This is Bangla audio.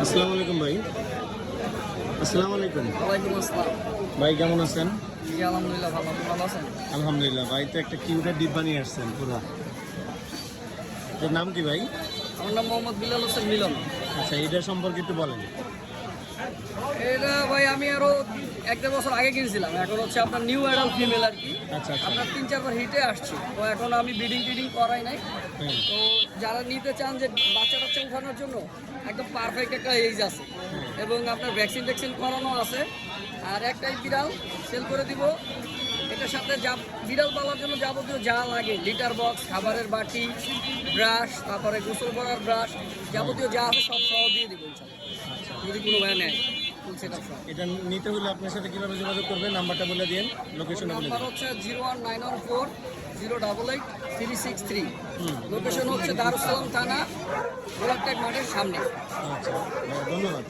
আসসালামু আলাইকুম ভাই। আসসালামু আলাইকুম ওয়ালাইকুম আসসালাম। ভাই, কেমন আছেন? জি আলহামদুলিল্লাহ ভালো, আপনি ভালো আছেন? আলহামদুলিল্লাহ ভাই। তো একটা কিউটের ডিব্বা নিয়ে আসছেন পুরো। এর নাম কি ভাই? আমার নাম মোহাম্মদ বিলাল হোসেন মিলন। আচ্ছা, এটা সম্পর্কে একটু বলেন। এটা ভাই আমি আরো 1-1.5 বছর আগে কিনেছিলাম। এখন হচ্ছে আপনার নিউ অ্যাডাল্ট ফিমেল আর কি। আচ্ছা আচ্ছা। আপনার 3-4 বার হিটে আসছে, তো এখন আমি ব্রিডিং করাই নাই। হ্যাঁ তো যারা নিতে চান যে বাচ্চা টাচ্চা উঠানোর জন্য একদম পারফেক্ট একটা এজ আছে এবং আপনার ভ্যাকসিন ট্যাকসিন করানো আছে। আর একটাই বিড়াল সেল করে দিব। এটার সাথে যা বিড়াল পালার জন্য যাবতীয় যা লাগে, লিটার বক্স, খাবারের বাটি, ব্রাশ, তারপরে গোসল করার ব্রাশ, যাবতীয় যা আছে সব সহ দিয়ে দিব ইনশাল্লাহ, যদি কোনো ভাই নেয় ফুল সেটআপ সহ। এটা নিতে হলে আপনার সাথে কিভাবে যোগাযোগ করবেন? নাম্বারটা বলে দিন, লোকেশনটা বলে নাম্বার দিন। হচ্ছে 01914 088 363। লোকেশন হচ্ছে দারুসালাম থানা, গোলাপটেক মাঠের সামনে। আচ্ছা, ধন্যবাদ।